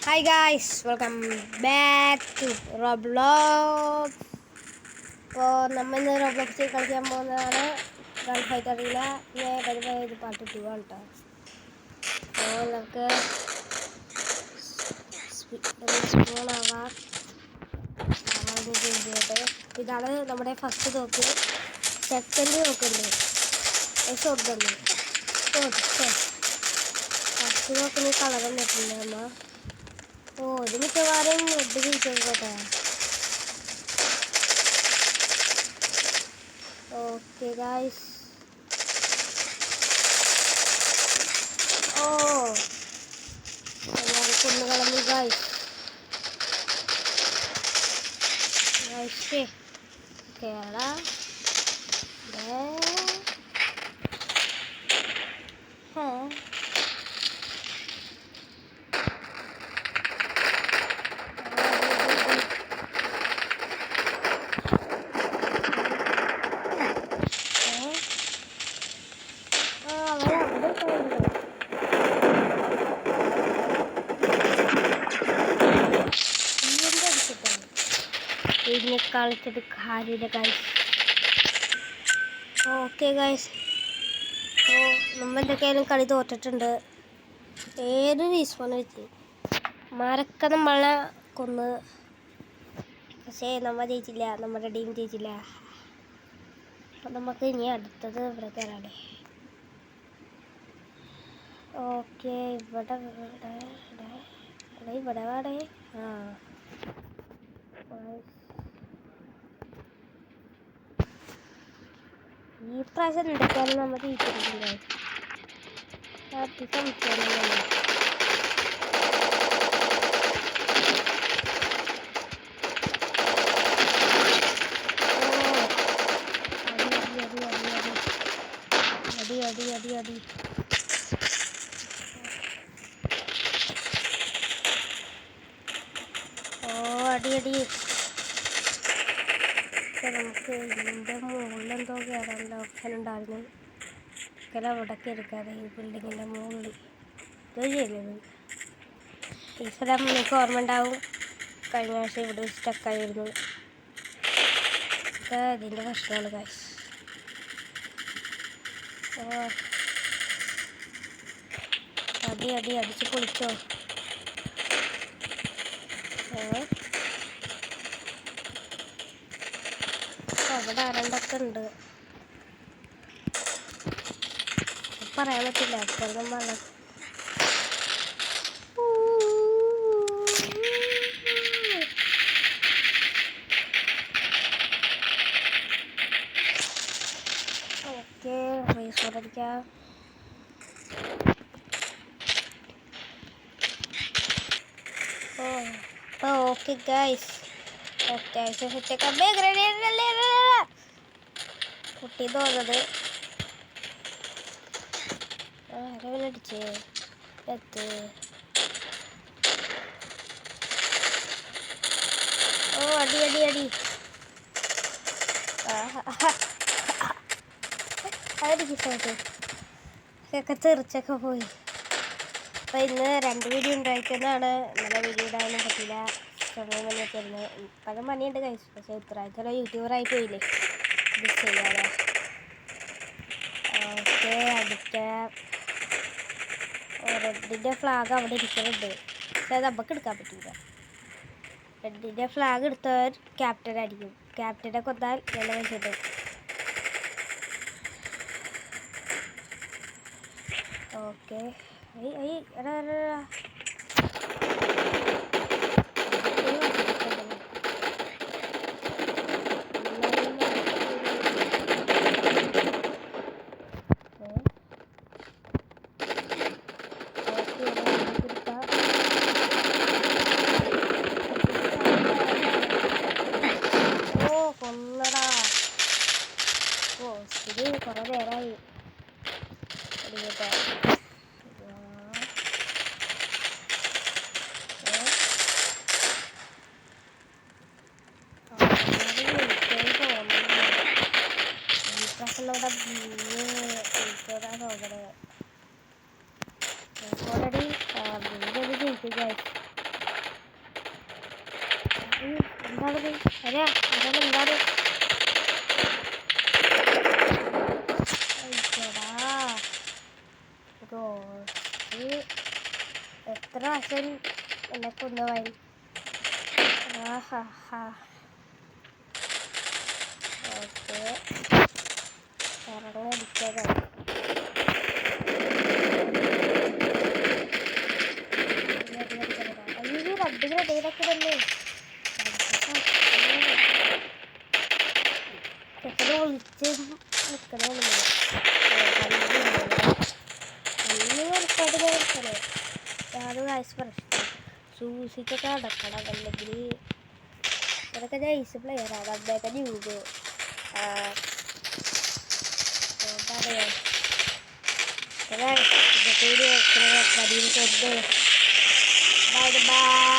Hi guys, welcome back to Roblox. അപ്പോൾ നമ്മൾ ഇന്ന് റോബ്ലോക്സിൽ കളിക്കാൻ പോകുന്നതാണ് ഗൺ ഫൈറ്റ് അറിയില്ല. ഞാൻ പരിപാടി പാർട്ട് 2 ആണ് കേട്ടോ. അപ്പോൾ നമുക്ക് സ്പൂണാവാം. ഇതാണ് നമ്മുടെ ഫസ്റ്റ് തോക്ക്. സെക്കൻഡ് തോക്കുണ്ട്, ഷോട്ട് ഗണ്ണ്. ഫസ്റ്റ് തോക്കിന് കളർ വന്നിട്ടുണ്ട് അമ്മ. ഇത് മിക്കവാറും റെഡ് കിട്ടിക്കോട്ടെ. ഓക്കെ ഗായ്സ്, എല്ലാവരും കൊന്നുകളഞ്ഞു ഗായ്സ്. കേരള ഇതിനെ കളിച്ചിട്ട് കാര്യമില്ല ഗൈസ്. ഓക്കെ ഗൈസ്, നമ്മൾ എന്തൊക്കെയായാലും കളി തോറ്റിട്ടുണ്ട്. ഏത് റീസ്പോൺ വെച്ച് മരക്ക നമ്മളെ കൊന്ന്, പക്ഷേ നമ്മൾ ജയിച്ചില്ല, നമ്മുടെ ടീം ജയിച്ചില്ല. അപ്പം നമുക്ക് ഇനി അടുത്തത് ഇവിടെ കയറാടെ. ഓക്കെ, ഇവിടെ വാടേ. ഈ പ്രാവശ്യം എന്തൊക്കെയാണ് നമ്മൾ ജയിച്ചിട്ടുണ്ട്. അടി നമുക്ക് ഇതിൻ്റെ മുകളിലെന്തോ കയറാനുള്ള ഓപ്ഷൻ ഉണ്ടായിരുന്നു. അവിടെ കയറിക്കാതെ ഈ ബിൽഡിങ്ങിൻ്റെ മുകളിൽ ഇത് ചെയ്യുന്നത്. ഈ സ്ഥലം നിങ്ങൾക്ക് ഓർമ്മ ഉണ്ടാവും, കഴിഞ്ഞ പ്രാവശ്യം ഇവിടെ സ്റ്റക്കായിരുന്നു. ഒക്കെ ഇതിൻ്റെ പ്രശ്നമാണ് കാശ്. അടിച്ച് പൊളിച്ചോ. അവിടെ ആരണ്ടൊക്കെ ഉണ്ട്, പറയാൻ പറ്റില്ല. അപ്പോഴും വെള്ളം ഓക്കെ റീസോർട്ടടിക്കാം. ഓക്കെ ഗൈസ്, അത്യാവശ്യം സെറ്റൊക്കെ കുട്ടി തോന്നത് ആരടിച്ചേ എത്ത്. അടി അതൊക്കെ തെറിച്ചൊക്കെ പോയി. അപ്പോൾ ഇന്ന് 2 വീഡിയോ ഉണ്ടായിരിക്കുന്നതാണ്. ഇന്നലെ വീഡിയോ ഇടാനൊന്നും പറ്റില്ല, സമയം വന്നിട്ടിരുന്നു. പല പണിയുണ്ട് കഴിച്ചു, പക്ഷേ ഇത്രാഴ്ച യൂട്യൂബറായി പോയില്ലേ, ഇത് ചെയ്യാതെ. ഓക്കെ, അടിക്കാം. റെഡിൻ്റെ ഫ്ലാഗ് അവിടെ ഇരിക്കുന്നുണ്ട്, പക്ഷേ അത് നമുക്ക് എടുക്കാൻ പറ്റില്ല. റെഡിൻ്റെ ഫ്ലാഗ് എടുത്തവർ ക്യാപ്റ്റൻ ആയിരിക്കും. ക്യാപ്റ്റനെ കൊന്നാൽ നല്ല വെച്ചിട്ട്. ഓക്കെ, കൊന്നടാ. ഇത് കുറേ നേരമായി ഓൾറെഡി ജയിച്ചു ഗൈസ്. എന്താണത്? അരാ അതാണ് എന്താണ്? എത്ര പ്രാവശ്യം എന്നെ കൊന്നുപോയി. ഓക്കെ ഇറങ്ങടിച്ചതാണ്. അയ്യോ അടിക്കുന്ന ഡേതൊക്കെ തന്നെ ചെക്കനെ ഒളിച്ച് നിൽക്കണേ യാതൊരു വയസ്സ് പ്രശ്നം സൂക്ഷിച്ചൊക്കെ നടക്കണം. അല്ലെങ്കിൽ ഇതൊക്കെ നൈസ് പ്ലെയറാണ്. അമ്മയൊക്കെ ന്യൂബ് പറയാ ഇതൊക്കെ ബൈ ബൈ.